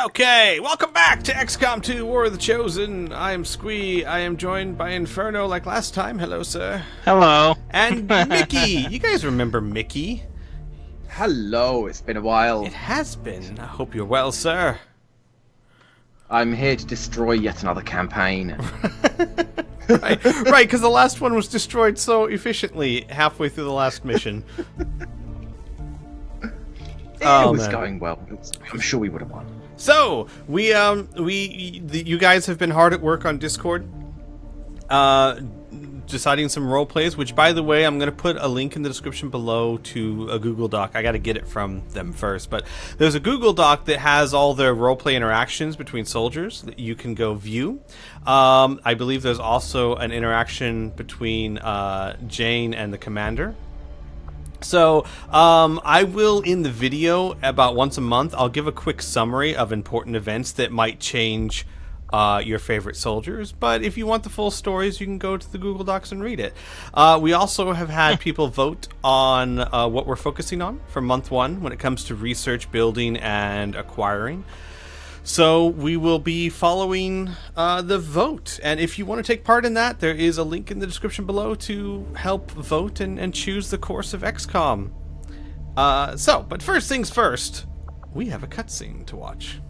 Okay, welcome back to XCOM 2 War of the Chosen. I am Squee. I am joined by Inferno like last time. Hello, sir. Hello. And Mickey. You guys remember Mickey? Hello, it's been a while. It has been. I hope you're well, sir. I'm here to destroy yet another campaign. Right, because the last one was destroyed so efficiently halfway through the last mission. It was going well. I'm sure we would have won. So you guys have been hard at work on Discord, deciding some role plays. Which, by the way, I'm going to put a link in the description below to a Google Doc. I got to get it from them first, but there's a Google Doc that has all the role play interactions between soldiers that you can go view. I believe there's also an interaction between Jane and the commander. So, I will, in the video, about once a month, I'll give a quick summary of important events that might change your favorite soldiers. But if you want the full stories, you can go to the Google Docs and read it. We also have had people vote on what we're focusing on for month one when it comes to research, building, and acquiring. So we will be following the vote, and if you want to take part in that, there is a link in the description below to help vote and choose the course of XCOM. But first things first, we have a cutscene to watch.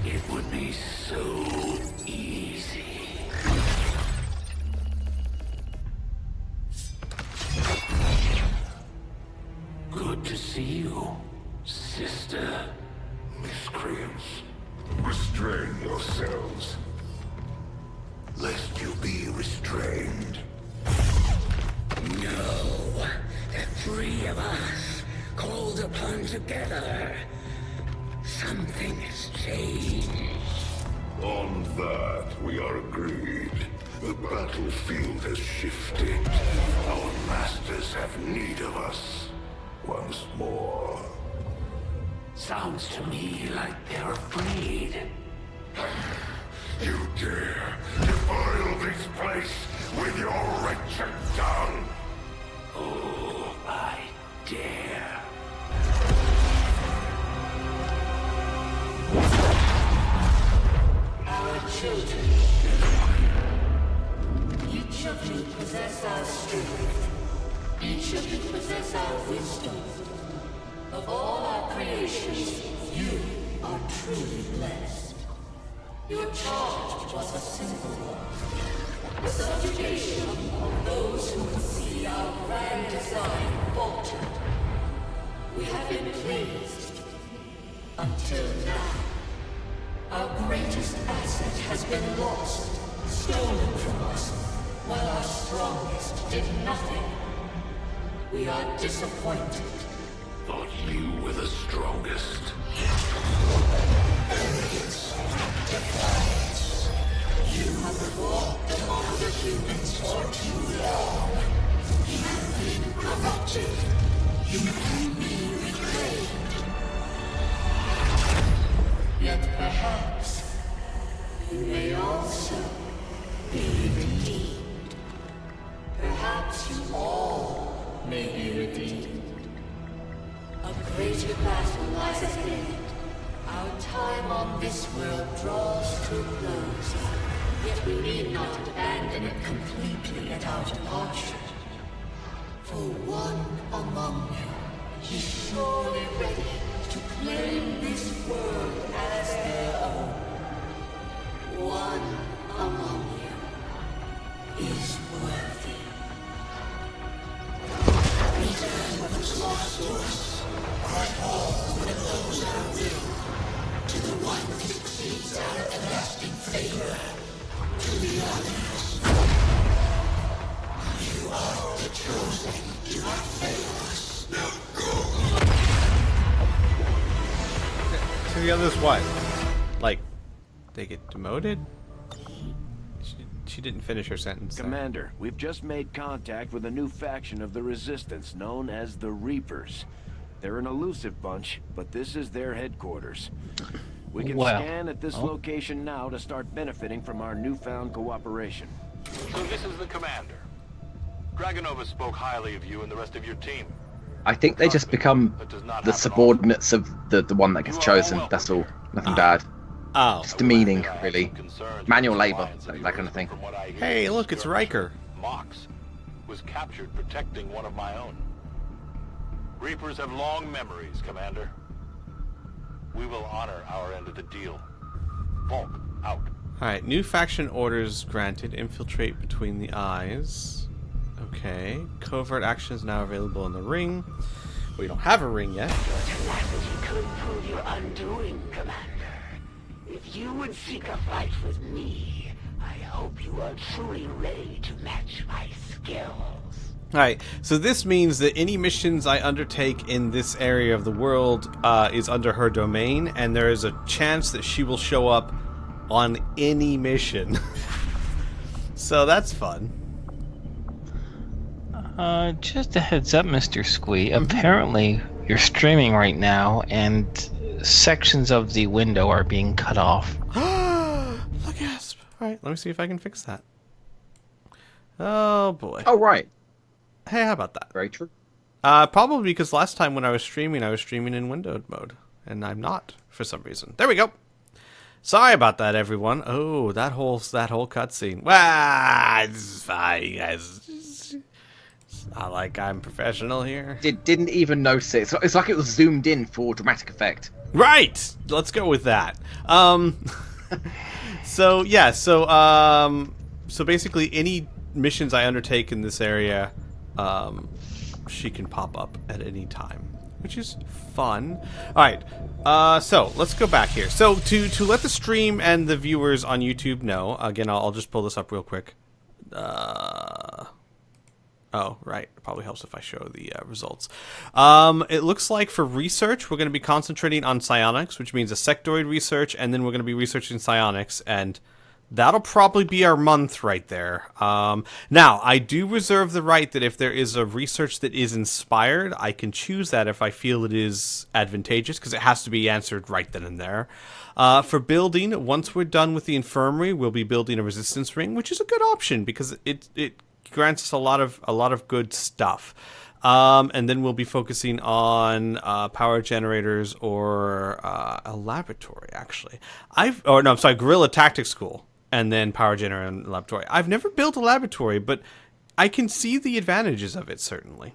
It would be so easy. Good to see you, sister. Miscreants, restrain yourselves, lest you be restrained. No, the three of us, called upon together. Something has changed. On that, we are agreed. The battlefield has shifted. Our masters have need of us. Once more. Sounds to me like they're afraid. You dare defile this place with your wretched tongue? Oh, I dare. Our children, each of you possess our strength. Each of you possess our wisdom. Of all our creations, you are truly blessed. Your charge was a simple one. The subjugation of those who would see our grand design falter. We have been pleased. Until now. Our greatest asset has been lost, stolen from us, while our strongest did nothing. We are disappointed. Thought you were the strongest. Arrogance, defiance. You have fought among the humans for too long. You have been corrupted. You can be reclaimed. Yet perhaps you may also be redeemed. Perhaps you all may be redeemed. A greater battle lies ahead. Our time on this world draws to a close. Yet we need not abandon it completely at our departure. For one among you is surely ready to claim this world as their own. One among you is worthy. Return what was lost to us. Our all that knows our will. To the one that exceeds our everlasting favor. To the others. You are the chosen. Do not fail us. Now go. To the others, what? Like, they get demoted? She didn't finish her sentence. there. Commander, we've just made contact with a new faction of the Resistance known as the Reapers. They're an elusive bunch, but this is their headquarters. We can scan at this location now to start benefiting from our newfound cooperation. So this is the commander. Dragonova spoke highly of you and the rest of your team. I think they just become the subordinates of the one that gets chosen. That's all. Nothing bad. Oh. Just demeaning, really. Manual labor, that kind of thing. Hey, look, it's Riker. Mox was captured protecting one of my own. Reapers have long memories, Commander. We will honor our end of the deal. Volk, out. Alright, new faction orders granted. Infiltrate between the eyes. Okay. Covert actions now available in the ring. We don't have a ring yet. Your tenacity could prove your undoing, Commander. If you would seek a fight with me, I hope you are truly ready to match my skills. Alright, so this means that any missions I undertake in this area of the world is under her domain, and there is a chance that she will show up on any mission. So that's fun. Just a heads up, Mr. Squee. Apparently, you're streaming right now, and sections of the window are being cut off. Look, yes. Alright, let me see if I can fix that. Oh, boy. Oh, right. Hey, how about that? Very true. Probably because last time when I was streaming in windowed mode. And I'm not, for some reason. There we go. Sorry about that, everyone. Oh, that whole cutscene. Well, it's fine, guys. It's not like I'm professional here. Didn't even notice it. It's like it was zoomed in for dramatic effect. Right! Let's go with that. So, yeah, so basically any missions I undertake in this area, she can pop up at any time, which is fun. Alright, so let's go back here. So to let the stream and the viewers on YouTube know, again, I'll just pull this up real quick. Oh, right. It probably helps if I show the results. It looks like for research, we're going to be concentrating on psionics, which means a sectoid research, and then we're going to be researching psionics, and that'll probably be our month right there. Now, I do reserve the right that if there is a research that is inspired, I can choose that if I feel it is advantageous, because it has to be answered right then and there. For building, once we're done with the infirmary, we'll be building a resistance ring, which is a good option, because it grants us a lot of good stuff. And then we'll be focusing on power generators or a laboratory, actually. Guerrilla Tactics School. And then power generator and laboratory. I've never built a laboratory, but I can see the advantages of it, certainly.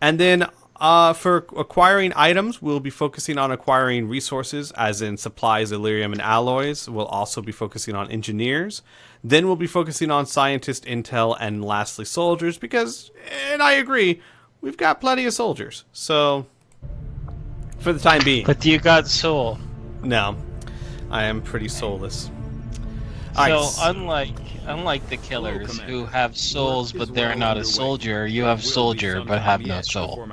And then for acquiring items, we'll be focusing on acquiring resources, as in supplies, Illyrium, and alloys. We'll also be focusing on engineers. Then we'll be focusing on scientist, intel, and lastly, soldiers, because, and I agree, we've got plenty of soldiers. So, for the time being. But you got soul. No, I am pretty soulless. So unlike the killers who have souls but they're not a soldier, you have soldier but have no soul.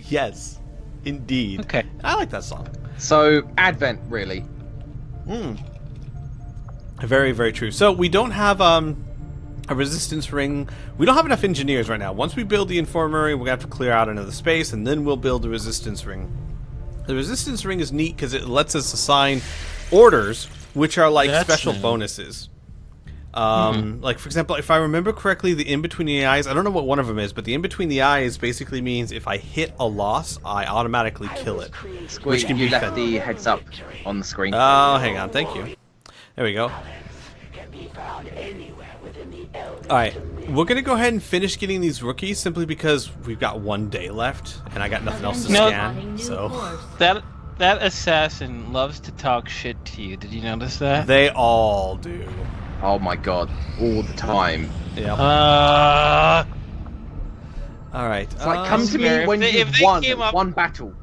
Yes, indeed. Okay. I like that song. So, Advent, really. Very, very true. So we don't have a resistance ring. We don't have enough engineers right now. Once we build the infirmary, we're going to have to clear out another space, and then we'll build the resistance ring. The resistance ring is neat because it lets us assign orders, which are like special bonuses. Like, for example, if I remember correctly, the in-between the eyes, I don't know what one of them is, but the in-between the eyes basically means if I hit a loss, I automatically kill it. Which can you left the heads up on the screen. Oh, hang on. Thank you. There we go. Alright, we're going to go ahead and finish getting these rookies simply because we've got 1 day left, and I got nothing else to scan, so... That assassin loves to talk shit to you. Did you notice that? They all do. Oh my god, all the time. Yep. Alright. It's like, come to me when you've won one battle.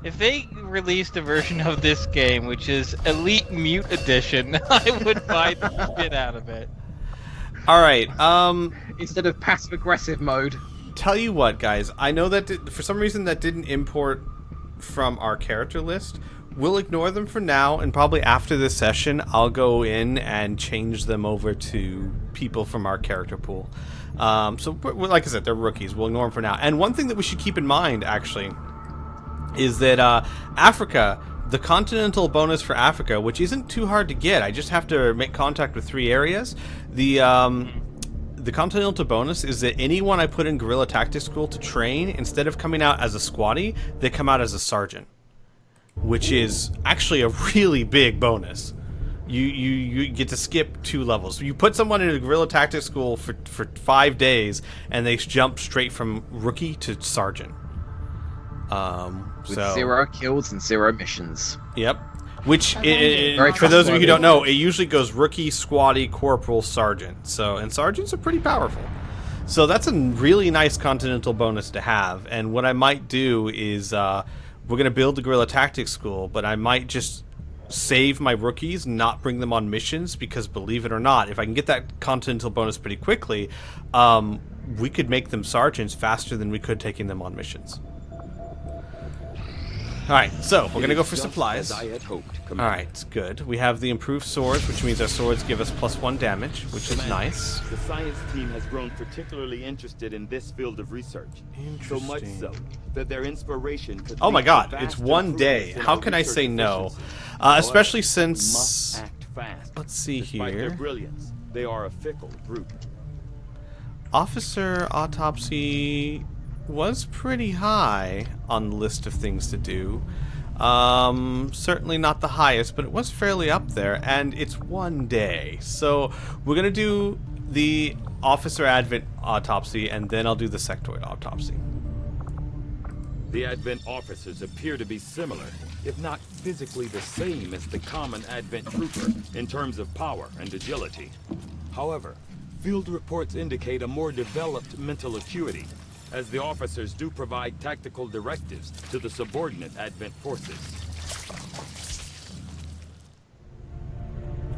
If they released a version of this game, which is Elite Mute Edition, I would buy the shit out of it. Alright, instead of passive-aggressive mode. Tell you what, guys. I know that for some reason that didn't import from our character list. we'll ignore them for now, and probably after this session, I'll go in and change them over to people from our character pool. So, like I said, they're rookies. We'll ignore them for now. And one thing that we should keep in mind, actually, is that Africa, the continental bonus for Africa, which isn't too hard to get. I just have to make contact with 3 areas. The continental bonus is that anyone I put in guerrilla tactics school to train, instead of coming out as a squatty, they come out as a sergeant, which is actually a really big bonus. You get to skip 2 levels. You put someone in a guerrilla tactics school for 5 days, and they jump straight from rookie to sergeant. With 0 kills and 0 missions. Yep. Which, for those of you who don't know, it usually goes rookie, squatty, corporal, sergeant. So, and sergeants are pretty powerful. So that's a really nice continental bonus to have. And what I might do is, we're going to build the guerrilla tactics school, but I might just save my rookies, not bring them on missions, because believe it or not, if I can get that continental bonus pretty quickly, we could make them sergeants faster than we could taking them on missions. Alright, so we're gonna go for supplies. Alright, good. We have the improved swords, which means our swords give us +1 damage, which is nice. The science team has grown particularly interested in this field of research. So much so that their inspiration could oh my god, it's 1 day. How can I say no? Especially since... must act fast. Let's see Despite here. their brilliance, they are a fickle group. Officer autopsy was pretty high on the list of things to do. Certainly not the highest, but it was fairly up there, and it's 1 day. So we're gonna do the officer advent autopsy, and then I'll do the sectoid autopsy. The Advent officers appear to be similar, if not physically the same as the common Advent trooper in terms of power and agility. However, field reports indicate a more developed mental acuity, as the officers do provide tactical directives to the subordinate Advent forces.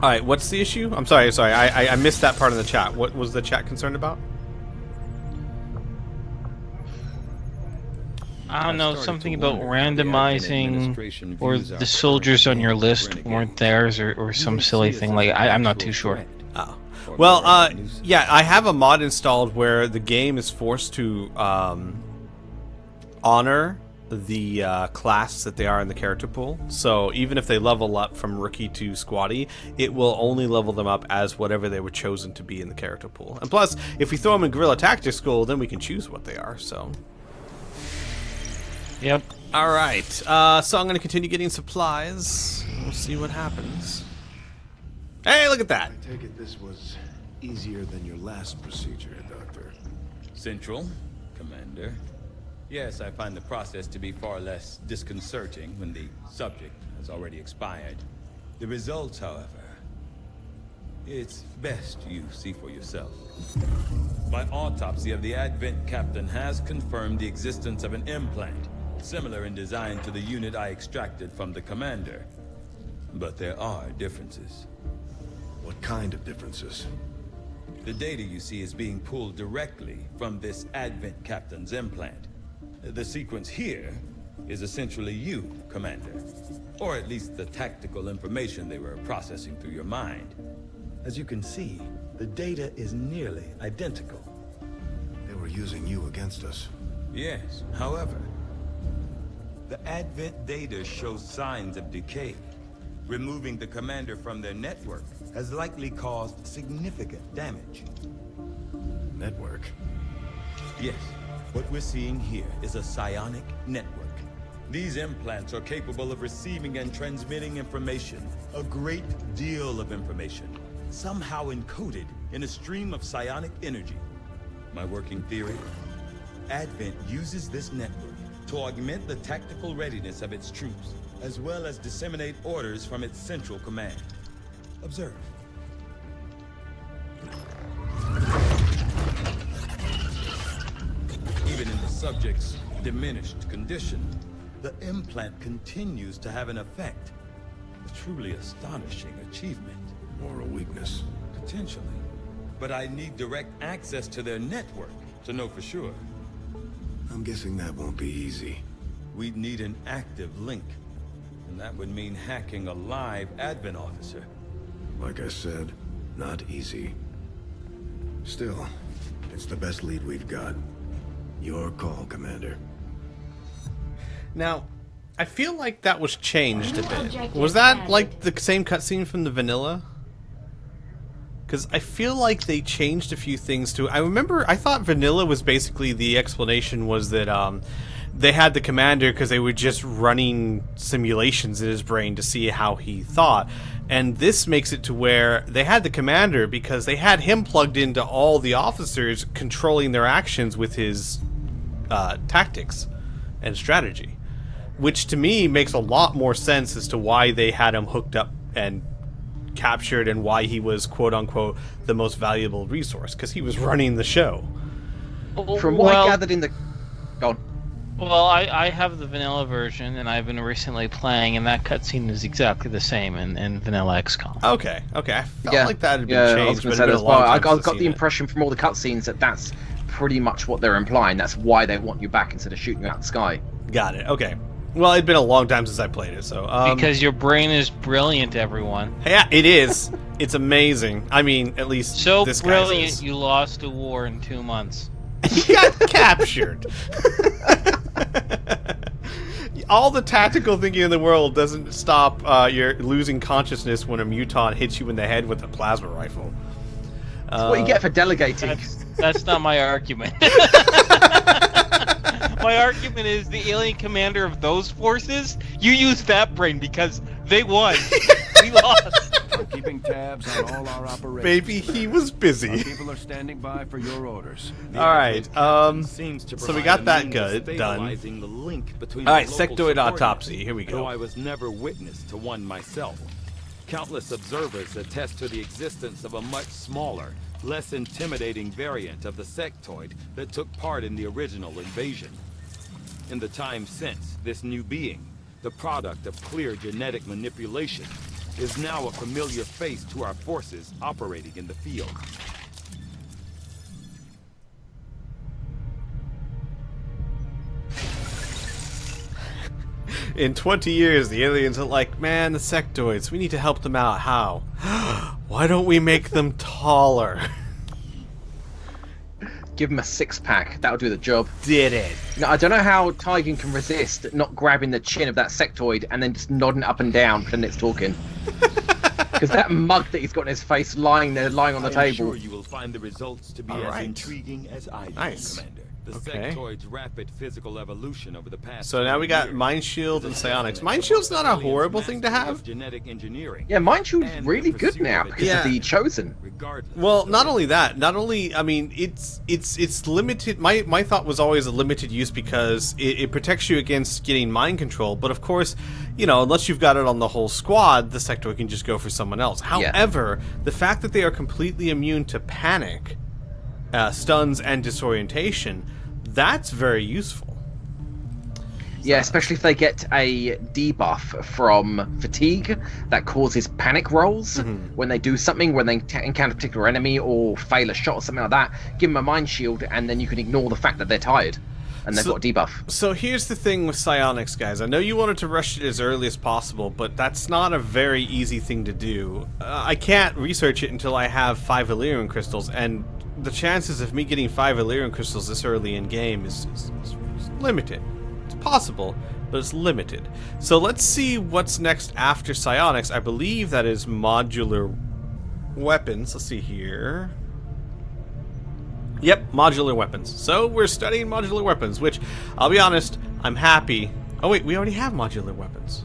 Alright, what's the issue? I'm sorry, I missed that part of the chat. What was the chat concerned about? I don't know, something about randomizing, or the soldiers on your list weren't theirs, or some silly thing. Like, I'm not too sure. Oh. Well, yeah, I have a mod installed where the game is forced to honor the class that they are in the character pool. So even if they level up from rookie to squatty, it will only level them up as whatever they were chosen to be in the character pool. And plus, if we throw them in guerrilla tactics school, then we can choose what they are. So. Yep. All right. So I'm going to continue getting supplies. We'll see what happens. Hey, look at that. I take it this was easier than your last procedure, Doctor. Central, Commander. Yes, I find the process to be far less disconcerting when the subject has already expired. The results, however, it's best you see for yourself. My autopsy of the Advent captain has confirmed the existence of an implant, similar in design to the unit I extracted from the Commander. But there are differences. What kind of differences? The data you see is being pulled directly from this Advent captain's implant. The sequence here is essentially you, Commander. Or at least the tactical information they were processing through your mind. As you can see, the data is nearly identical. They were using you against us. Yes, however, the Advent data shows signs of decay. Removing the Commander from their network has likely caused significant damage. Network? Yes, what we're seeing here is a psionic network. These implants are capable of receiving and transmitting information, a great deal of information, somehow encoded in a stream of psionic energy. My working theory? Advent uses this network to augment the tactical readiness of its troops, as well as disseminate orders from its central command. Observe. Even in the subject's diminished condition, the implant continues to have an effect. A truly astonishing achievement. Moral weakness. Potentially. But I need direct access to their network to know for sure. I'm guessing that won't be easy. We'd need an active link. And that would mean hacking a live Advent officer. Like I said, not easy. Still, it's the best lead we've got. Your call, Commander. Now, I feel like that was changed a bit. Was that like the same cutscene from the vanilla? Because I feel like they changed a few things too. I thought vanilla was basically the explanation was that they had the commander because they were just running simulations in his brain to see how he thought. And this makes it to where they had the commander because they had him plugged into all the officers controlling their actions with his tactics and strategy. Which to me makes a lot more sense as to why they had him hooked up and captured and why he was quote-unquote the most valuable resource, because he was running the show. From what I gathered in the... Go on. Well, I have the vanilla version, and I've been recently playing, and that cutscene is exactly the same in Vanilla XCOM. Okay. I felt like that had been changed, I was but say it's been a long time I since I've got seen the it. impression from all the cutscenes that that's pretty much what they're implying. That's why they want you back instead of shooting you out the sky. Got it. Okay. Well, it'd been a long time since I played it, so... because your brain is brilliant, everyone. Yeah, it is. It's amazing. I mean, at least So this brilliant, guy's is. you lost a war in 2 months. He got captured. All the tactical thinking in the world doesn't stop your losing consciousness when a mutant hits you in the head with a plasma rifle. That's what you get for delegating. That's not my argument. My argument is the alien commander of those forces, you use that brain because they won. We lost. I'm keeping tabs on all our operations. Baby, he was busy. Our people are standing by for your orders. Alright, Seems to so we provide got a that means of good, done. stabilizing the link between Alright, the local sectoid subordinates, autopsy, here we though go. I was never witness to one myself. Countless observers attest to the existence of a much smaller, less intimidating variant of the sectoid that took part in the original invasion. In the time since, this new being, the product of clear genetic manipulation, is now a familiar face to our forces operating in the field. In 20 years, the aliens are like, man, the sectoids, we need to help them out. How? Why don't we make them taller? Give him a six-pack. That'll do the job. Did it. Now, I don't know how Tygan can resist not grabbing the chin of that sectoid and then just nodding up and down pretending it's talking. Because that mug that he's got in his face lying there, lying on the I'm table. sure you will find the results to be as Alright. intriguing as I do, Nice. Commander. The Okay. sectoid's rapid physical evolution over the past So now we got 20 years Mind Shield is and a Psionics. testament Mind to Shield's not a aliens' horrible thing to mastery have. of genetic engineering. Yeah, Mind Shield's And really the good pursuit now of because Yeah. of the Chosen. Regardless Well, of not the- only that, I mean, it's limited. My thought was always a limited use because it protects you against getting mind control. But of course, you know, unless you've got it on the whole squad, the sectoid can just go for someone else. However, the fact that they are completely immune to panic, stuns, and disorientation, that's very useful. Yeah, especially if they get a debuff from fatigue that causes panic rolls when they do something, when they encounter a particular enemy or fail a shot or something like that. Give them a mind shield, and then you can ignore the fact that they're tired and they've got a debuff. So here's the thing with psionics, guys. I know you wanted to rush it as early as possible, but that's not a very easy thing to do. I can't research it until I have 5 Illyrian crystals, and the chances of me getting 5 Illyrian crystals this early in game is limited. It's possible, but it's limited. So let's see what's next after psionics. I believe that is modular weapons. Let's see here. Yep, modular weapons. So we're studying modular weapons, which, I'll be honest, I'm happy. Oh wait, we already have modular weapons.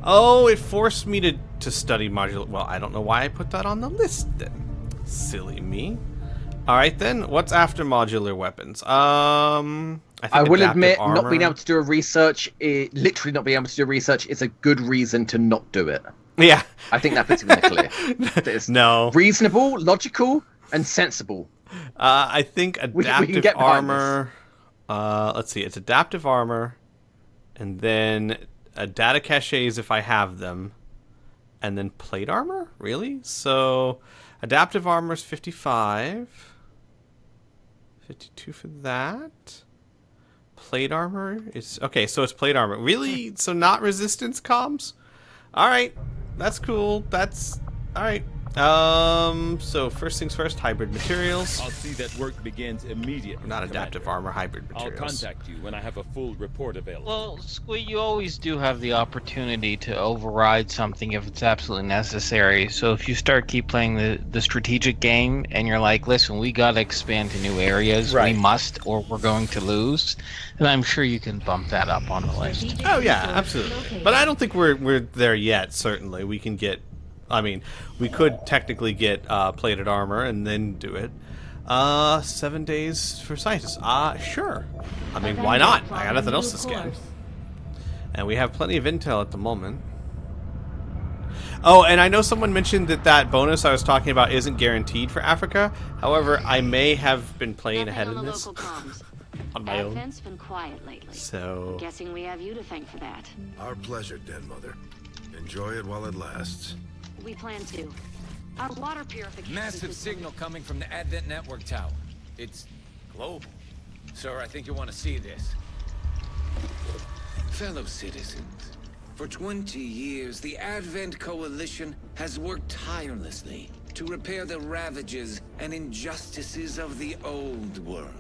Oh, it forced me to study modular... Well, I don't know why I put that on the list then. Silly me. Alright then, what's after modular weapons? I will admit, armor. not being able to do a research, literally not being able to do research is a good reason to not do it. Yeah. I think that puts it in the clear. It's No. reasonable, logical, and sensible. I think We can adaptive get behind armor... let's see, it's adaptive armor, and then data caches if I have them, and then plate armor? Really? So, adaptive armor is 55. 52 for that. Plate armor is okay. So it's plate armor. Really? So not resistance comms? All right, that's cool. That's all right. So first things first, hybrid materials. I'll see that work begins immediately. Not adaptive armor, hybrid I'll materials. contact you when I have a full report available. Well, Squee, you always do have the opportunity to override something if it's absolutely necessary. So if you keep playing the strategic game and you're like, listen, we gotta expand to new areas, Right. we must, or we're going to lose, then I'm sure you can bump that up on the list. Oh yeah, absolutely. But I don't think we're there yet. Certainly, we can get. I mean, we could technically get plated armor and then do it. 7 days for scientists. Sure. I mean, why not? I got nothing else to scan. And we have plenty of intel at the moment. Oh, and I know someone mentioned that bonus I was talking about isn't guaranteed for Africa. However, I may have been playing ahead of this on my own. Advent's been quiet lately. So, Guessing we have you to thank for that. Our pleasure, Den Mother. Enjoy it while it lasts. We plan to. Our water purification Massive signal coming from the Advent Network Tower. It's global. Sir, I think you want to see this. Fellow citizens, for 20 years, the Advent Coalition has worked tirelessly to repair the ravages and injustices of the old world.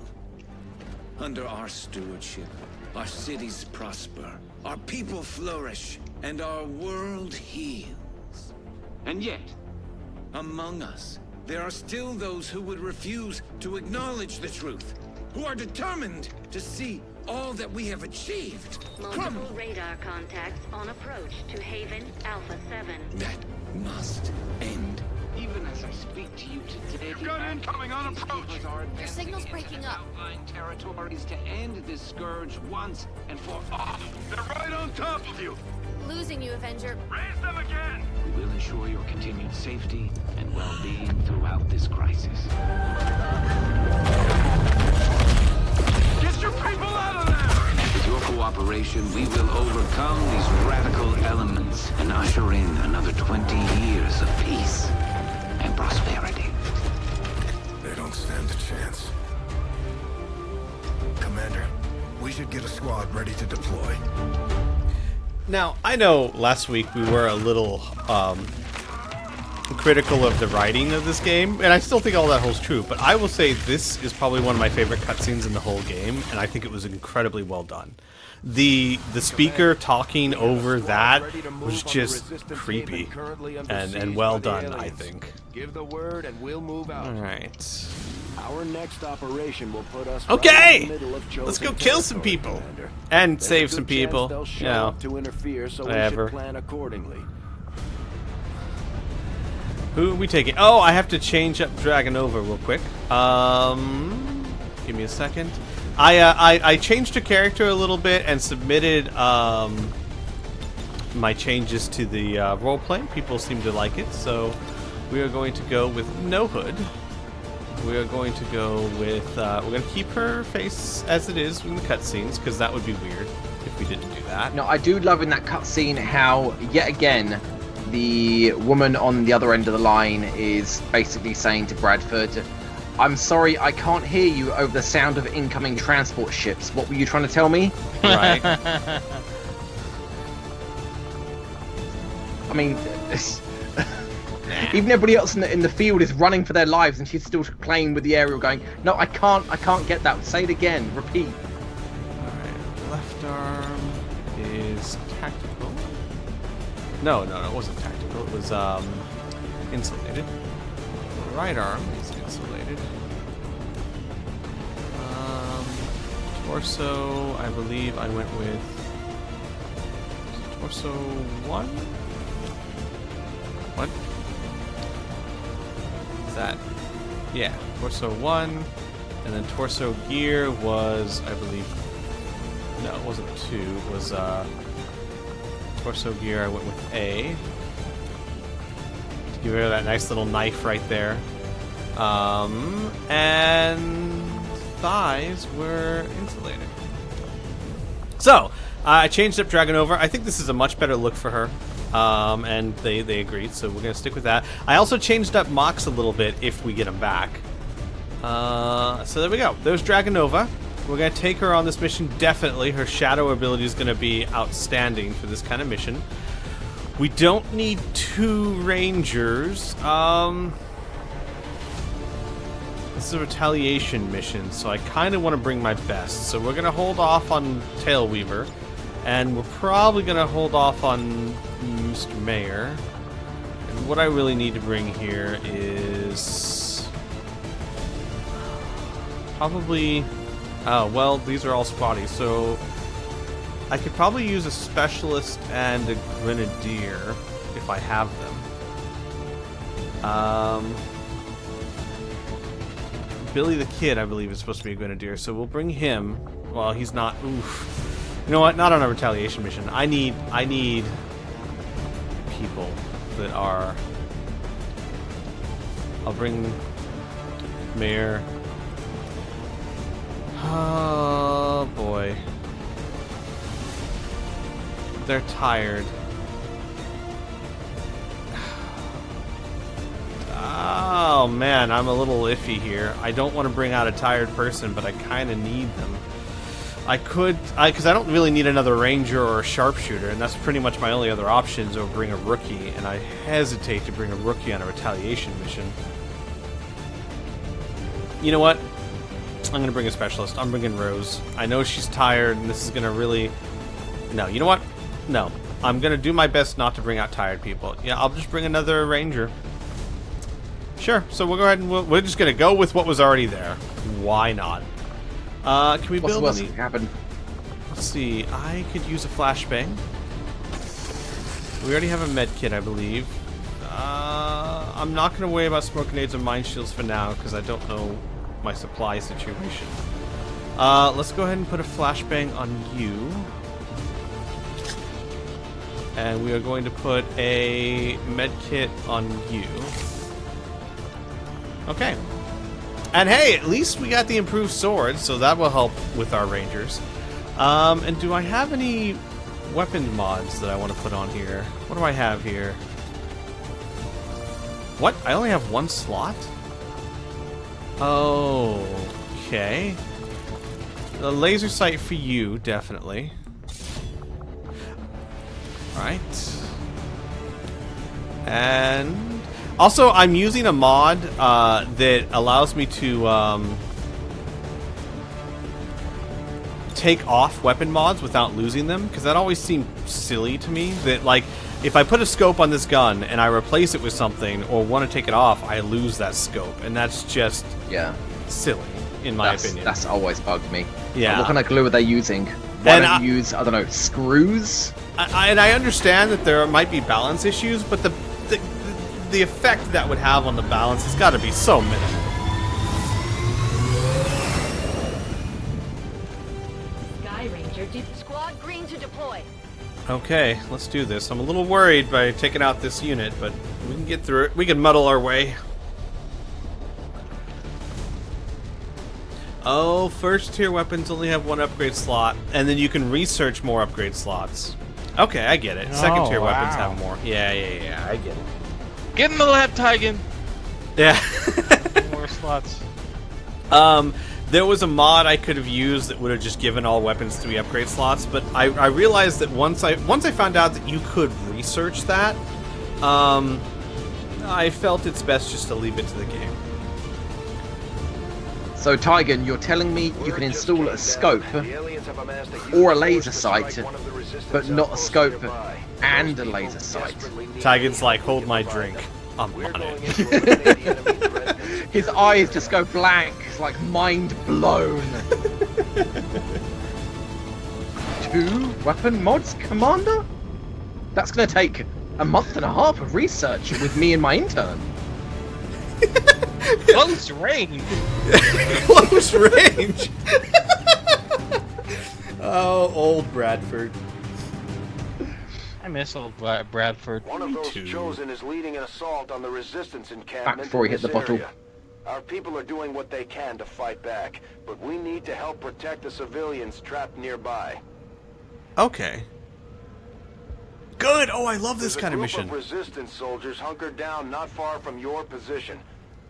Under our stewardship, our cities prosper, our people flourish, and our world heals. And yet, among us, there are still those who would refuse to acknowledge the truth, who are determined to see all that we have achieved. Multiple radar contacts on approach to Haven Alpha 7. That must end. Even as I speak to you today, You've got incoming on approach. Your signal's breaking up. Outlying territories to end this scourge once and for all. They're right on top of you. Losing you, Avenger. Raise them again. We will ensure your continued safety and well-being throughout this crisis. Get your people out of there. With your cooperation, we will overcome these radical elements and usher in another 20 years of peace and prosperity. They don't stand a chance. Commander, we should get a squad ready to deploy. now I know last week we were a little critical of the writing of this game, and I still think all that holds true, but I will say this is probably one of my favorite cutscenes in the whole game, and I think it was incredibly well done. The speaker talking over that was just creepy and well done, I think. Give the word and we'll move out. All right. Our next operation will put us Okay! right in the middle of Let's go chosen kill some territory, people Commander. and There's save a good some chance people. They'll You show know, up to interfere, so we whatever. should plan accordingly. Who are we taking? Oh, I have to change up Dragonova real quick. Give me a second. I changed her character a little bit and submitted my changes to the roleplay. People seem to like it, so we are going to go with no hood. We are going to go with we're going to keep her face as it is in the cutscenes, because that would be weird if we didn't do that. No, I do love in that cutscene how, yet again, the woman on the other end of the line is basically saying to Bradford, "I'm sorry, I can't hear you over the sound of incoming transport ships. What were you trying to tell me?" Right. I mean, even everybody else in the field is running for their lives, and she's still playing with the aerial, going, "No, I can't get that. Say it again. Repeat." Alright, left arm is tactical. No, it wasn't tactical. It was insulated. Right arm is insulated. Torso, I believe I went with torso 1? What? Is that? Yeah, torso 1. And then torso gear was, I believe, no, it wasn't 2. It was torso gear, I went with A. To give her that nice little knife right there. And thighs were insulated. So, I changed up Dragonova. I think this is a much better look for her. And they agreed, so we're going to stick with that. I also changed up Mox a little bit if we get him back. So there we go. There's Dragonova. We're going to take her on this mission, definitely. Her shadow ability is going to be outstanding for this kind of mission. We don't need 2 rangers. This is a retaliation mission, so I kind of want to bring my best. So we're going to hold off on Tailweaver, and we're probably going to hold off on Mr. Mayor. And what I really need to bring here is probably... Oh, well, these are all spotty, so I could probably use a specialist and a grenadier if I have them. Billy the Kid, I believe, is supposed to be a grenadier, so we'll bring him. Well, he's not. Oof. You know what? Not on a retaliation mission. I need people that are. I'll bring Mayor. Oh boy. They're tired. Oh man, I'm a little iffy here. I don't want to bring out a tired person, but I kind of need them. I could, because I don't really need another ranger or a sharpshooter, and that's pretty much my only other options, or bring a rookie, and I hesitate to bring a rookie on a retaliation mission. You know what? I'm going to bring a specialist. I'm bringing Rose. I know she's tired, and this is going to really... No, you know what? No. I'm going to do my best not to bring out tired people. Yeah, I'll just bring another ranger. Sure, so we'll go ahead and we're just going to go with what was already there. Why not? Can we build any... happen? Let's see. I could use a flashbang. We already have a med kit, I believe. I'm not going to worry about smoke grenades and mine shields for now, because I don't know my supply situation. Let's go ahead and put a flashbang on you. And we are going to put a med kit on you. Okay. And hey, at least we got the improved sword, so that will help with our rangers. And do I have any weapon mods that I want to put on here? What do I have here? What? I only have 1 slot? Oh, okay. The laser sight for you, definitely. Alright. And... also, I'm using a mod that allows me to take off weapon mods without losing them, because that always seemed silly to me. That, like, if I put a scope on this gun and I replace it with something or want to take it off, I lose that scope, and that's just silly, in my opinion. That's always bugged me. Yeah. What kind of glue are they using? Why don't you use, I don't know, screws? And I understand that there might be balance issues, but the effect that would have on the balance has got to be so minimal. Sky Ranger, squad green to deploy. Okay, let's do this. I'm a little worried by taking out this unit, but we can get through it. We can muddle our way. Oh, first tier weapons only have 1 upgrade slot, and then you can research more upgrade slots. Okay, I get it. Second tier weapons have more. Yeah, I get it. Get in the lab, Tygan! Yeah. More slots. There was a mod I could have used that would have just given all weapons 3 upgrade slots, but I realized that once I found out that you could research that, I felt it's best just to leave it to the game. So, Tygan, you're telling me you can install a scope or a laser sight, but not a scope and a laser sight? Tygan's like, hold my drink. I'm on it. His eyes just go blank. It's like mind blown. 2 weapon mods, Commander? That's going to take a month and a half of research with me and my intern. Close range. Close range. Oh, old Bradford. I miss old Bradford. One of those chosen is leading an assault on the resistance encampment. Back before he hit the bottle. Our people are doing what they can to fight back, but we need to help protect the civilians trapped nearby. Okay. Good. Oh, I love this kind of mission. There's a group of resistance soldiers hunkered down not far from your position.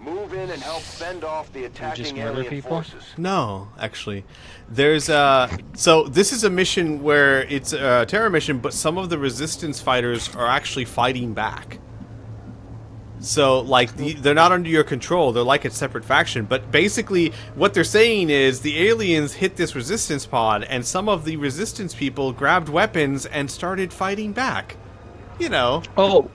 Move in and help fend off the attacking murder alien people? forces. No, actually. There's so this is a mission where it's a terror mission, but some of the resistance fighters are actually fighting back. So, like, they're not under your control. They're like a separate faction. But basically, what they're saying is the aliens hit this resistance pod, and some of the resistance people grabbed weapons and started fighting back. You know. Oh.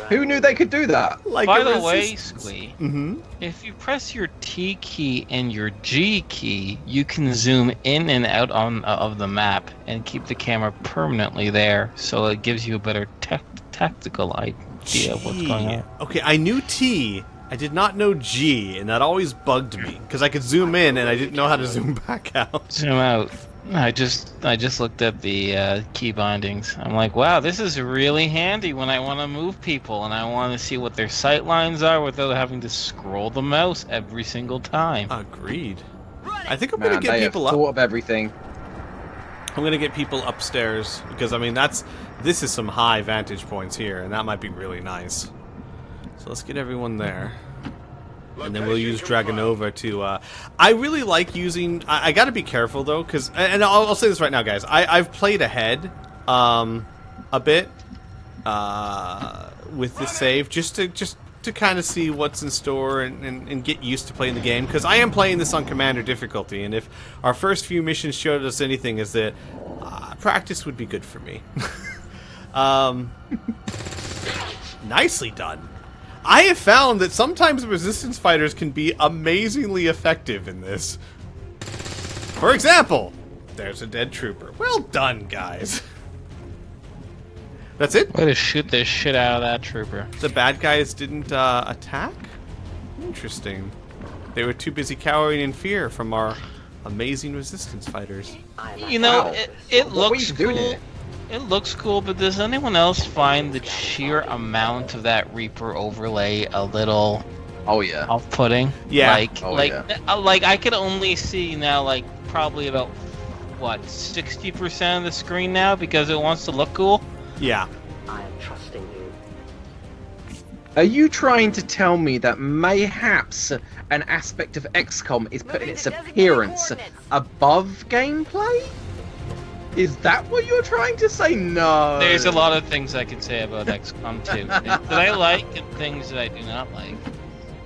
Who knew they could do that? Like By the way, Squee, Mm-hmm. if you press your T key and your G key, you can zoom in and out of the map and keep the camera permanently there, so it gives you a better tactical idea of what's going on. Okay, I knew T. I did not know G, and that always bugged me because I could zoom in and I didn't know how to zoom back out. Zoom out. I just looked at the key bindings. I'm like, wow, this is really handy when I want to move people and I want to see what their sight lines are without having to scroll the mouse every single time. Agreed. I think I'm Man, gonna get they people have up. thought of everything. I'm gonna get people upstairs because I mean this is some high vantage points here, and that might be really nice. So let's get everyone there. And then we'll use Dragonova to... I really like using... I gotta be careful, though, because... And I'll say this right now, guys. I've played ahead a bit with the save, just to kind of see what's in store and get used to playing the game, because I am playing this on Commander difficulty, and if our first few missions showed us anything, is that practice would be good for me. Nicely done. I have found that sometimes resistance fighters can be amazingly effective in this. For example, there's a dead trooper. Well done, guys. That's it? Way to shoot the shit out of that trooper. The bad guys didn't attack? Interesting. They were too busy cowering in fear from our amazing resistance fighters. You know, Wow. it What were looks you doing cool. here? It looks cool, but does anyone else find the sheer amount of that Reaper overlay a little Oh yeah. off-putting? Yeah. Like I could only see now, like probably about what 60% of the screen now because it wants to look cool. Yeah. I am trusting you. Are you trying to tell me that mayhaps an aspect of XCOM is putting its appearance above gameplay? Is that what you're trying to say? No. There's a lot of things I can say about XCOM 2 that I like and things that I do not like.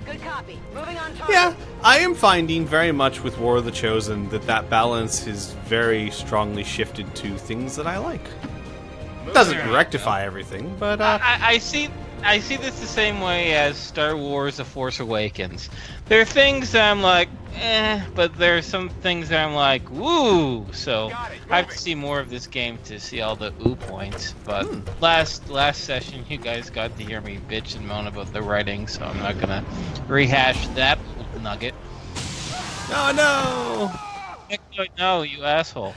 Good copy. Moving on target. Yeah, I am finding very much with War of the Chosen that balance is very strongly shifted to things that I like. Doesn't rectify everything, but I see this the same way as Star Wars: The Force Awakens. There are things that I'm like, but there are some things that I'm like, woo! So I have to see more of this game to see all the ooh points. But last session, you guys got to hear me bitch and moan about the writing, so I'm not gonna rehash that nugget. oh no! No, you asshole.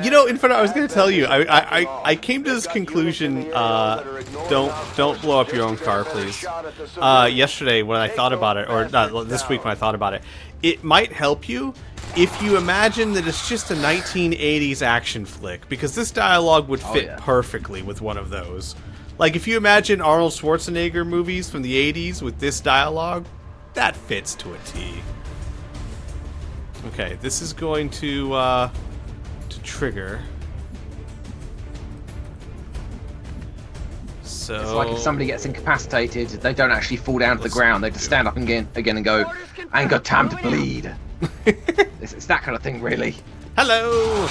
You know, in front of, I was going to tell you, I came to this conclusion. Don't blow up your own car, please. Yesterday, when I thought about it, or this week when I thought about it, it might help you if you imagine that it's just a 1980s action flick, because this dialogue would fit perfectly with one of those. Like, if you imagine Arnold Schwarzenegger movies from the 80s with this dialogue, that fits to a T. Okay, this is going to trigger. So It's like if somebody gets incapacitated, they don't actually fall down to the ground. They just stand up again and go, "I ain't got time to bleed." It's that kind of thing, really. Hello.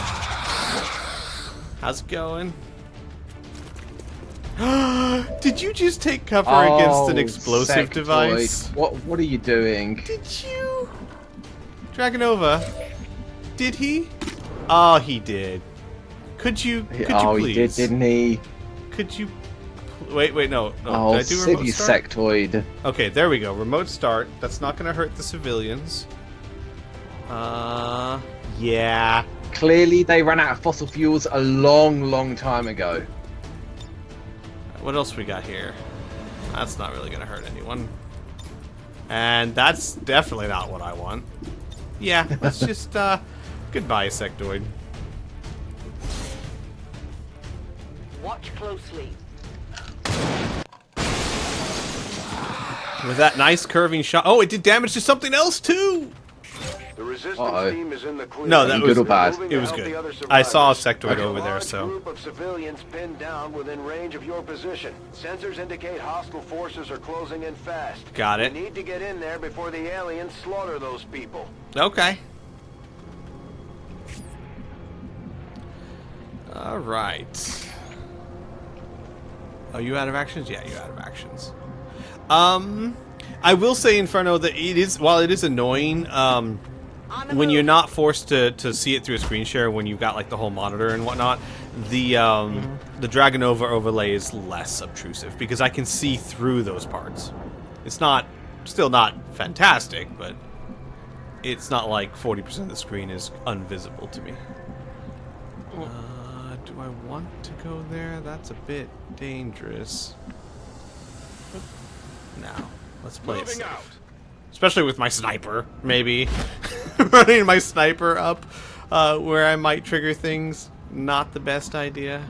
How's it going? Did you just take cover against an explosive Sectoid. device? What are you doing? Did you? Dragonova. Did he? Oh, he did. Could you please? He did, didn't he? Could you? Wait, no. Oh, Did I do remote you start? sectoid. Okay, there we go. Remote start. That's not going to hurt the civilians. Yeah. Clearly, they ran out of fossil fuels a long time ago. What else we got here? That's not really going to hurt anyone. And that's definitely not what I want. Yeah, let's just, goodbye, sectoid. Watch closely. With that nice curving shot. Oh, it did damage to something else too. The resistance team is in the clear. No, that was good or bad? It was good. I saw a sectoid over there, so. Group of civilians pinned down within range of your position. Sensors indicate hostile forces are closing in fast. Got it. We need to get in there before the aliens slaughter those people. Okay. All right. Are you out of actions? Yeah, you're out of actions. I will say, Inferno, that it is, while it is annoying, when you're not forced to see it through a screen share, when you've got like the whole monitor and whatnot, the Dragonova overlay is less obtrusive because I can see through those parts. It's still not fantastic, but it's not like 40% of the screen is invisible to me. Do I want to go there? That's a bit dangerous. No. Let's play it safe. Especially with my sniper, maybe. Running my sniper up where I might trigger things. Not the best idea.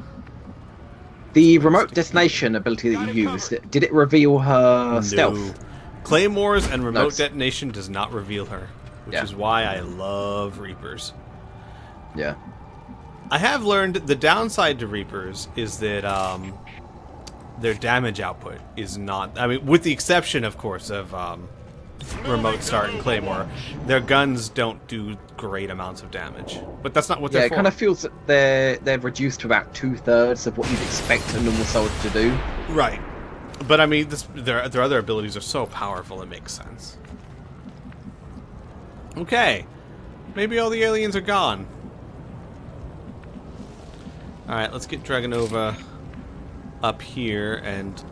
The remote detonation ability that you used, did it reveal her stealth? Claymores and remote detonation does not reveal her. Which is why I love Reapers. Yeah. I have learned the downside to Reapers is that their damage output is not... I mean, with the exception, of course, of Remote Start and Claymore, their guns don't do great amounts of damage. But that's not what they're for. Yeah, it kind of feels that they're reduced to about 2/3 of what you'd expect a normal soldier to do. Right. But I mean, their other abilities are so powerful, it makes sense. Okay. Maybe all the aliens are gone. Alright, let's get Dragonova up here and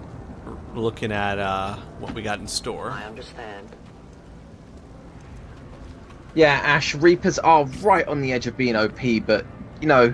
looking at what we got in store. I understand. Yeah, Ash, Reapers are right on the edge of being OP, but, you know,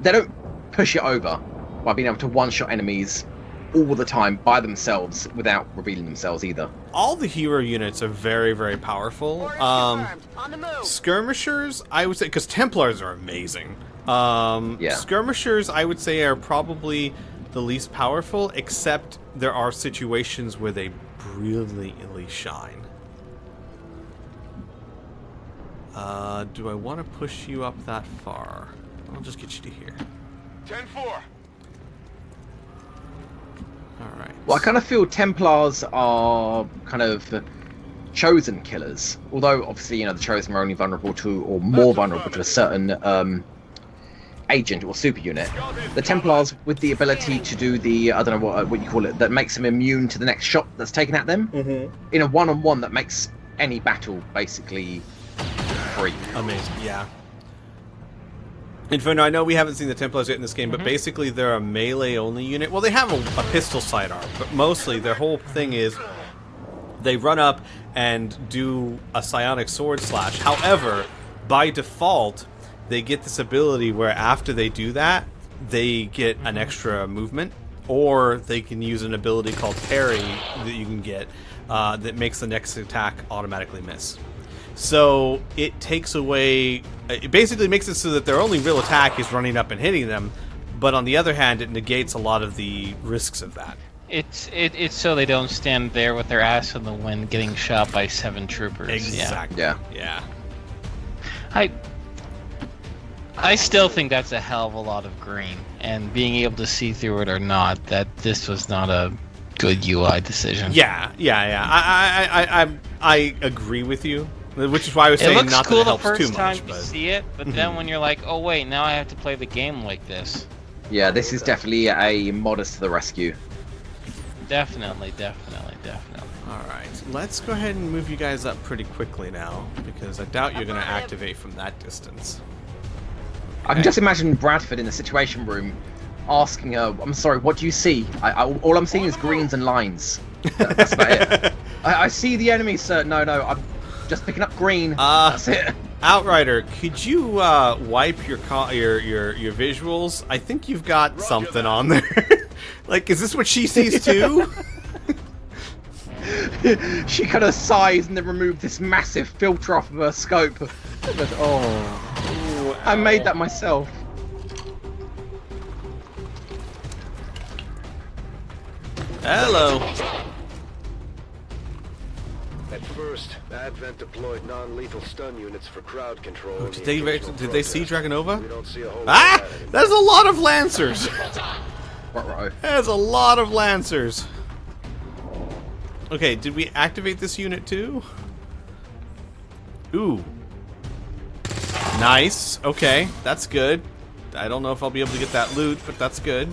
they don't push it over by being able to one-shot enemies all the time by themselves without revealing themselves either. All the hero units are very, very powerful. On the move. Skirmishers, I would say, because Templars are amazing. Skirmishers, I would say, are probably the least powerful, except there are situations where they brilliantly shine. Do I want to push you up that far? I'll just get you to here. 10-4. Alright. Well, I kind of feel Templars are kind of chosen killers. Although, obviously, you know, the chosen are only vulnerable to, or more vulnerable to a certain agent or super unit. The Templars with the ability to do the, I don't know what you call it, that makes them immune to the next shot that's taken at them. In a one-on-one that makes any battle basically free. Amazing, yeah. Inferno, I know we haven't seen the Templars yet in this game, but basically they're a melee-only unit. Well, they have a pistol sidearm, but mostly their whole thing is they run up and do a psionic sword slash. However, by default, they get this ability where after they do that, they get an extra movement, or they can use an ability called parry that you can get that makes the next attack automatically miss. So it takes away, it basically makes it so that their only real attack is running up and hitting them, but on the other hand, it negates a lot of the risks of that. It's so they don't stand there with their ass in the wind getting shot by 7 troopers. Exactly. Yeah. I still think that's a hell of a lot of green, and being able to see through it or not, that this was not a good UI decision. Yeah. I agree with you, which is why I was saying not that it helps too much. It looks cool the first time you see it, but then when you're like, oh wait, now I have to play the game like this. Yeah, this is definitely a modest to the rescue. Definitely. Alright, let's go ahead and move you guys up pretty quickly now, because I doubt you're going to activate from that distance. I can just imagine Bradford in the Situation Room asking her, I'm sorry, what do you see? All I'm seeing is greens and lines. That's about it. I see the enemy, sir. No, I'm just picking up green. That's it. Outrider, could you wipe your visuals? I think you've got something on there. Like, is this what she sees too? She kind of sighs and then removed this massive filter off of her scope. But, I made that myself. Hello. first, Advent deployed non-lethal stun units for crowd control. Oh, did they see Dragonova? We don't see a whole Ah! lot of that anymore. There's a lot of Lancers! Right. There's a lot of Lancers. Okay, did we activate this unit too? Ooh. Nice. Okay, that's good. I don't know if I'll be able to get that loot, but that's good.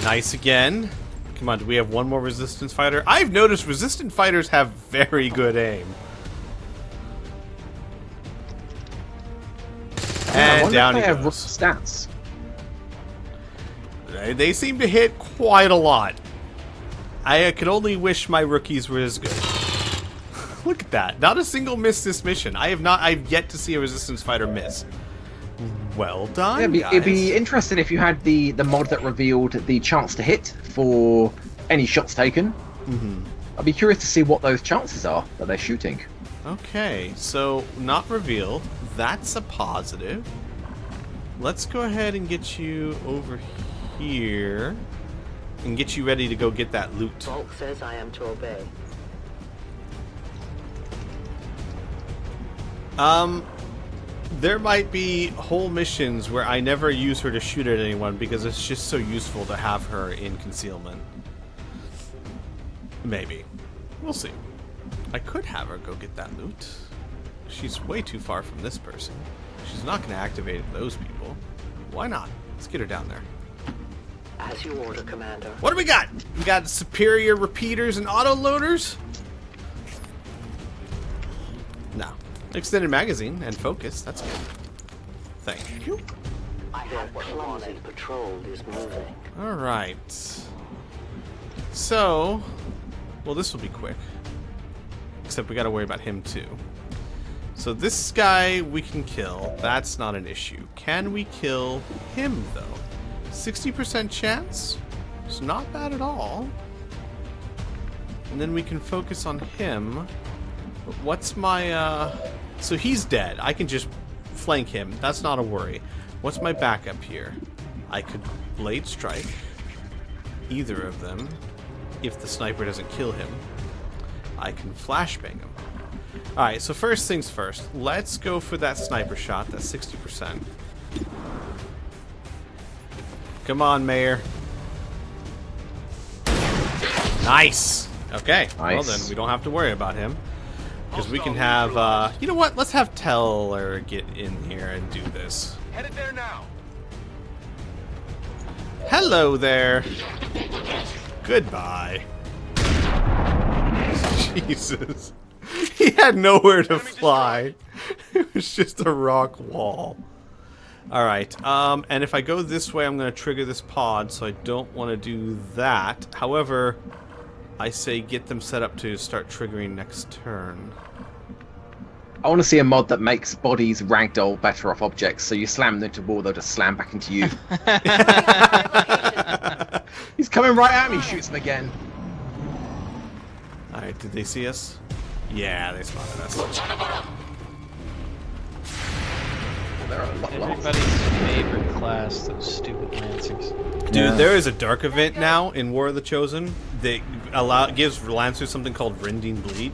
Nice again. Come on, do we have one more resistance fighter? I've noticed resistant fighters have very good aim. And down he have goes. stats. They seem to hit quite a lot. I could only wish my rookies were as good. Look at that. Not a single miss this mission. I've yet to see a resistance fighter miss. Well done, Yeah, it'd be guys. interesting if you had the mod that revealed the chance to hit for any shots taken. I'd be curious to see what those chances are that they're shooting. Okay, so not revealed. That's a positive. Let's go ahead and get you over here and get you ready to go get that loot. Volk says I am to obey. There might be whole missions where I never use her to shoot at anyone because it's just so useful to have her in concealment. Maybe. We'll see. I could have her go get that loot. She's way too far from this person. She's not going to activate those people. Why not? Let's get her down there. As you order, Commander. What do we got? We got superior repeaters and autoloaders? No. Extended magazine and focus. That's good. Thank you. Their clumsy patrol is moving. Alright. So, well, this will be quick. Except we gotta worry about him too. So this guy we can kill. That's not an issue. Can we kill him though? 60% chance? It's not bad at all. And then we can focus on him. But what's my, so he's dead. I can just flank him. That's not a worry. What's my backup here? I could blade strike either of them if the sniper doesn't kill him. I can flashbang him. Alright, so first things first. Let's go for that sniper shot. That's 60%. Come on, Mayor. Nice! Okay, well then we don't have to worry about him. Because we can have, you know what? Let's have Teller get in here and do this. Headed there now. Hello there. Goodbye. Jesus. He had nowhere to fly. It was just a rock wall. Alright, and if I go this way, I'm going to trigger this pod, so I don't want to do that. However, I say get them set up to start triggering next turn. I want to see a mod that makes bodies ragdoll better off objects, so you slam them into a wall, they'll just slam back into you. He's coming right at me, shoots him again. Alright, did they see us? Yeah, they spotted us. Everybody's favorite class, those stupid Lancers. Dude, there is a dark event now in War of the Chosen that gives Lancers something called Rending Bleed.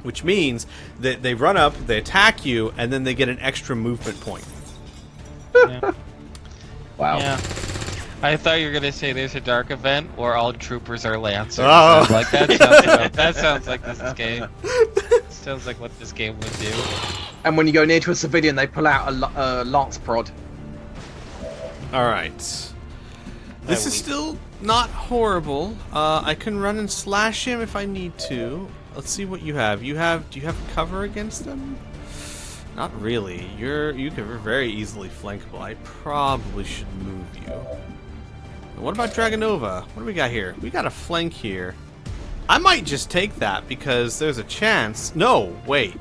Which means that they run up, they attack you, and then they get an extra movement point. Yeah. Wow. Yeah. I thought you were gonna say there's a dark event where all troopers are Lancers. Oh. I'm like that sounds like this game. Sounds like what this game would do. And when you go near to a civilian, they pull out a lance prod. Alright. This is still not horrible. I can run and slash him if I need to. Let's see what you have. Do you have cover against them? Not really. You're very easily flankable. I probably should move you. What about Dragonova? What do we got here? We got a flank here. I might just take that because there's a chance. No, wait.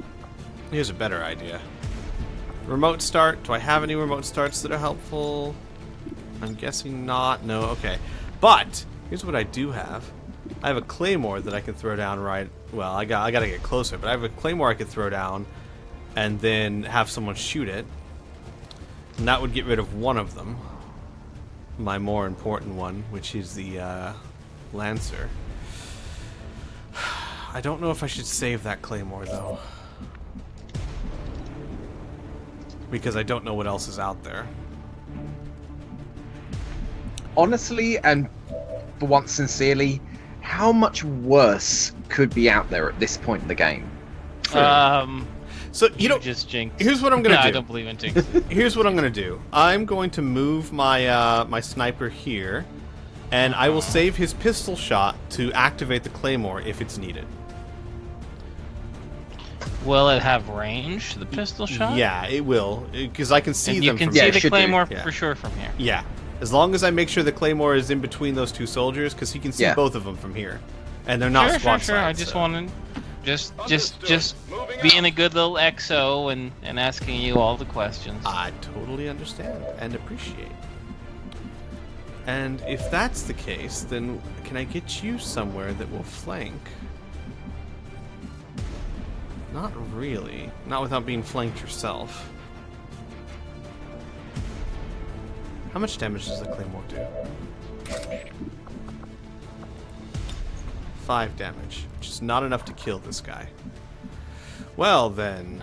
Here's a better idea. Remote start. Do I have any remote starts that are helpful? I'm guessing not. No, okay. But here's what I do have. I have a claymore that I can throw down right. Well, I gotta get closer, but I have a claymore I could throw down and then have someone shoot it. And that would get rid of one of them. My more important one, which is the Lancer. I don't know if I should save that claymore, though. Because I don't know what else is out there. Honestly, and for once sincerely, how much worse could be out there at this point in the game? So you know, just jinxed. Here's what I'm gonna do. I don't believe in jinxes. Here's what I'm gonna do. I'm going to move my my sniper here, and I will save his pistol shot to activate the claymore if it's needed. Will it have range, the pistol shot? Yeah, it will, because I can see and them. You can from see here. the claymore Yeah. for sure from here. Yeah, as long as I make sure the claymore is in between those two soldiers, because he can see both of them from here, and they're not squad Sure. I sides, just so. wanted, just being a good little XO and asking you all the questions. I totally understand and appreciate. And if that's the case, then can I get you somewhere that will flank? Not really. Not without being flanked yourself. How much damage does the claymore do? 5 damage, which is not enough to kill this guy. Well then,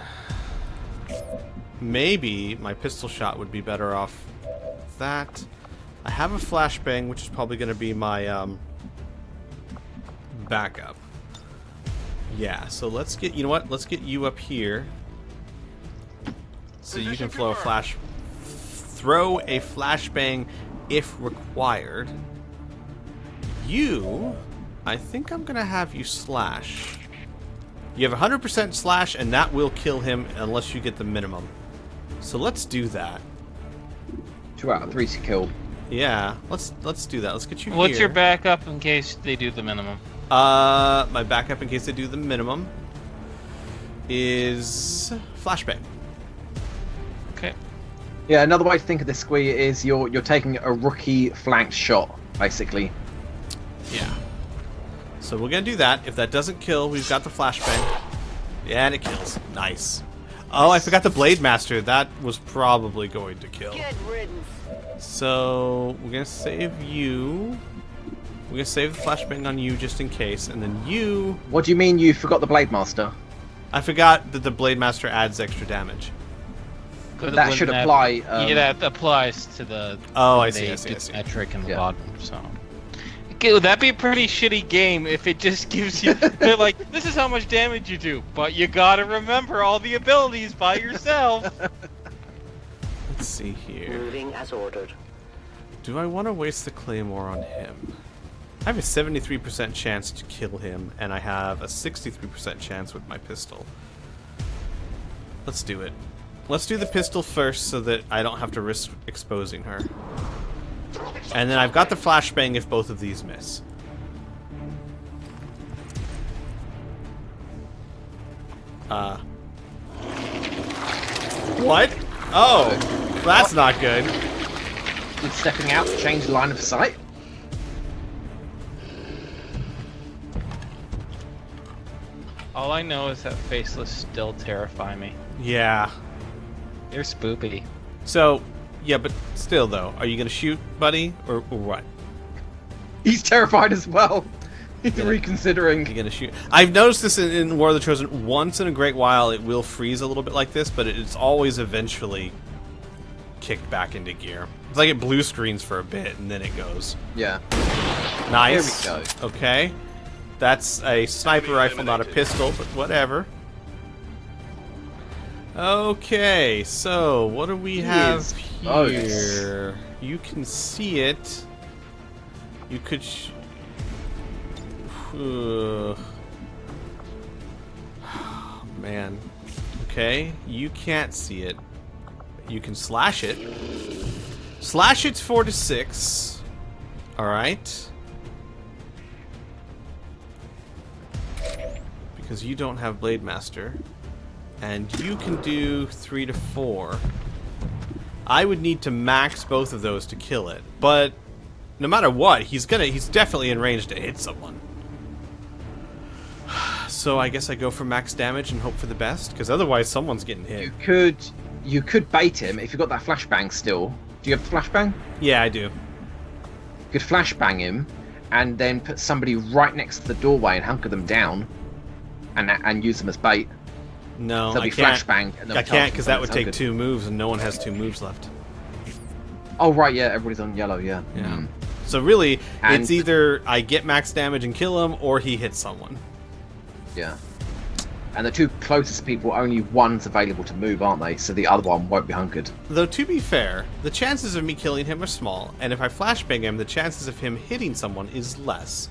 maybe my pistol shot would be better off that. I have a flashbang, which is probably going to be my backup. Yeah, so let's get, you know what? Let's get you up here, so you can throw a flashbang if required. You, I think I'm gonna have you slash. You have 100% slash, and that will kill him unless you get the minimum. So let's do that. 2 out of 3 to kill. Yeah, let's do that. Let's get you What's here. your backup in case they do the minimum? My backup in case they do the minimum is flashbang. Okay. Yeah, another way to think of this, Squee, is you're taking a rookie flanked shot, basically. Yeah. So we're gonna do that. If that doesn't kill, we've got the flashbang. Yeah, and it kills. Nice. Oh, I forgot the Blade Master. That was probably going to kill. Good riddance. So we're gonna save you. We're gonna save the flashbang on you just in case, and then you. What do you mean you forgot the Blade Master? I forgot that the Blade Master adds extra damage. That should apply. Yeah, that applies to the. Oh, I see. Metric in the bottom. So. Okay, would that be a pretty shitty game if it just gives you? They're like, this is how much damage you do, but you gotta remember all the abilities by yourself. Let's see here. Moving as ordered. Do I want to waste the claymore on him? I have a 73% chance to kill him, and I have a 63% chance with my pistol. Let's do it. Let's do the pistol first so that I don't have to risk exposing her. And then I've got the flashbang if both of these miss. What? Oh, that's not good. With stepping out to change the line of sight. All I know is that faceless still terrify me. Yeah. They're spoopy. So, yeah, but still though, are you gonna shoot, buddy, or what? He's terrified as well. He's reconsidering. You're gonna shoot. I've noticed this in War of the Chosen. Once in a great while, it will freeze a little bit like this, but it's always eventually kicked back into gear. It's like it blue screens for a bit, and then it goes. Yeah. Nice. Here we go. Okay. That's a sniper rifle, not a pistol, but whatever. Okay, so what do we have here? You can see it. You could... Man. Okay, you can't see it. You can slash it. Slash it's 4 to 6. Alright. Because you don't have Blade Master. And you can do 3 to 4. I would need to max both of those to kill it. But no matter what, he's definitely in range to hit someone. So I guess I go for max damage and hope for the best, because otherwise someone's getting hit. You could bait him if you've got that flashbang still. Do you have the flashbang? Yeah, I do. You could flashbang him and then put somebody right next to the doorway and hunker them down. and use them as bait. No, So I be can't. flashbang. And I can't because that would sound take good. 2 moves, and no one has 2 moves left. Oh right, yeah, everybody's on yellow. Yeah. Yeah. So really, And- it's either I get max damage and kill him, or he hits someone. Yeah. And the 2 closest people, only one's available to move, aren't they? So the other one won't be hunkered. Though to be fair, the chances of me killing him are small, and if I flashbang him, the chances of him hitting someone is less.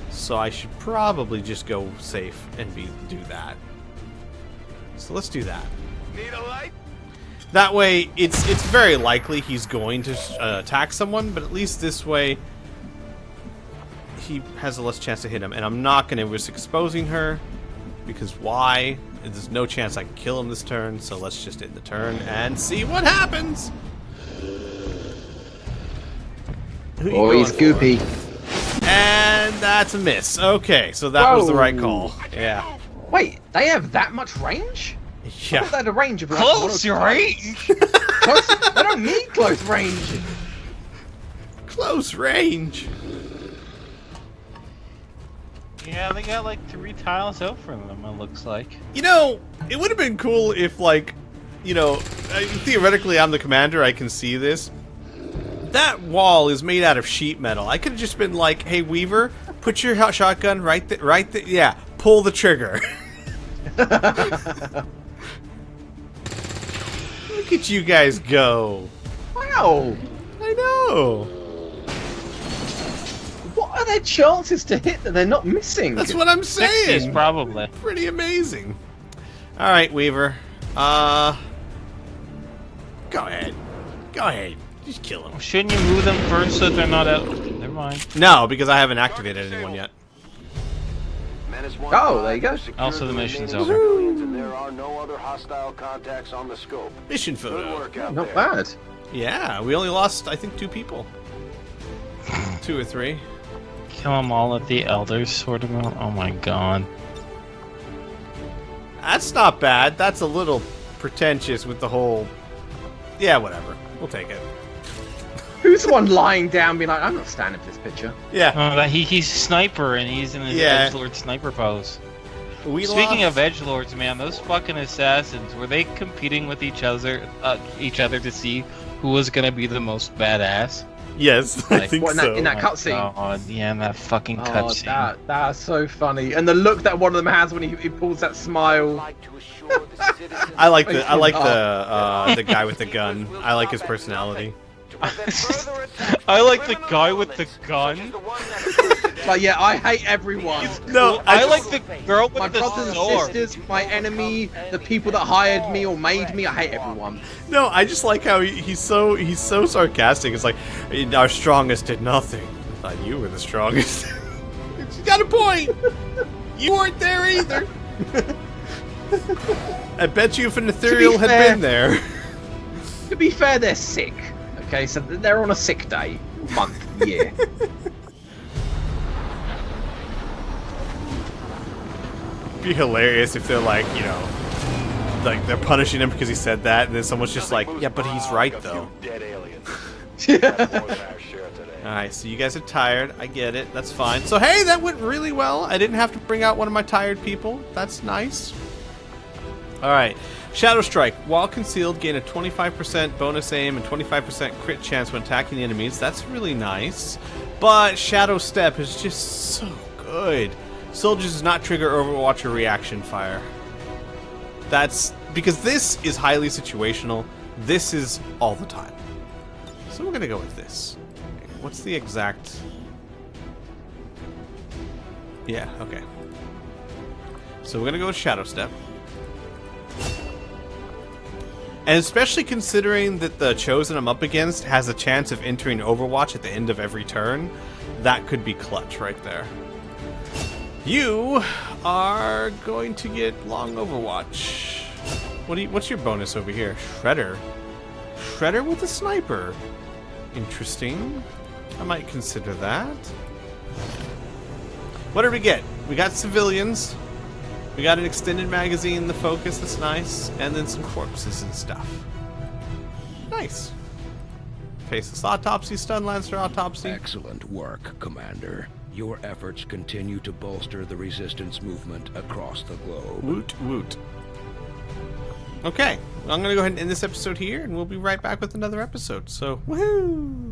So I should probably just go safe and do that. So let's do that. Need a light? That way, it's very likely he's going to attack someone, but at least this way, he has a less chance to hit him. And I'm not going to risk exposing her, because why? There's no chance I can kill him this turn, so let's just end the turn and see what happens! Who you Oh, he's going for? goopy. And that's a miss. Okay, so that was the right call. Yeah. Wait, they have that much range? I Yeah. thought they had a range of like Close 1 or 2. range. Close. They don't need close range. Close range. Yeah, they got like 3 tiles out from them. It looks like. You know, it would have been cool if, like, you know, theoretically I'm the commander, I can see this. That wall is made out of sheet metal. I could have just been like, hey, Weaver, put your shotgun right there. Yeah, pull the trigger. Look at you guys go. Wow. I know. What are their chances to hit that they're not missing? That's what I'm 60s saying. probably. Pretty amazing. All right, Weaver. Go ahead. Go ahead. Just kill him. Shouldn't you move them first so they're not out? Never mind. No, because I haven't activated anyone yet. Oh, there you go. Also, the mission's over. And there are no other hostile contacts on the scope. Mission Good photo. work out Not there. bad. Yeah, we only lost, I think, 2 people. 2 or 3. Kill them all at the Elders sort of. Oh my god. That's not bad. That's a little pretentious with the whole... Yeah, whatever. We'll take it. Who's the one lying down being like, I'm not standing for this picture? Yeah. He's a sniper and he's in his Yeah. edgelord sniper pose. We Speaking lost... of edgelords, man, those fucking assassins, were they competing with each other to see who was gonna be the most badass? Yes, I Like, think What, so. in that cutscene? Oh, yeah, in that fucking Oh, cutscene. that's so funny. And the look that one of them has when he pulls that smile. I like the guy with the gun. I like his personality. I like the guy with the gun. Like, yeah, I hate everyone. No, I just- like the girl with My the brothers and sword. sisters, my enemy, the people that hired me or made me, I hate everyone. No, I just like how he's so sarcastic. It's like, our strongest did nothing. I thought you were the strongest. She's got a point. You weren't there either. I bet you if an ethereal had fair- been there. To be fair, they're sick. Okay, so they're on a sick day, month, year. It'd be hilarious if they're like, you know, like they're punishing him because he said that, and then someone's just like, yeah, but he's right though. Dead aliens. Alright, so you guys are tired. I get it. That's fine. So, hey, that went really well. I didn't have to bring out one of my tired people. That's nice. Alright. Shadow Strike. While concealed, gain a 25% bonus aim and 25% crit chance when attacking enemies. That's really nice. But Shadow Step is just so good. Soldiers does not trigger Overwatch or reaction fire. That's... because this is highly situational. This is all the time. So we're going to go with this. What's the exact... Yeah, okay. So we're going to go with Shadow Step. And especially considering that the Chosen I'm up against has a chance of entering Overwatch at the end of every turn, that could be clutch right there. You are going to get long Overwatch. What's your bonus over here? Shredder. Shredder with a sniper. Interesting. I might consider that. What did we get? We got civilians. We got an extended magazine, the focus, that's nice, and then some corpses and stuff. Nice. Faceless autopsy, stun lancer autopsy. Excellent work, Commander. your efforts continue to bolster the resistance movement across the globe. Woot woot. Okay, well, I'm going to go ahead and end this episode here, and we'll be right back with another episode. So, woohoo!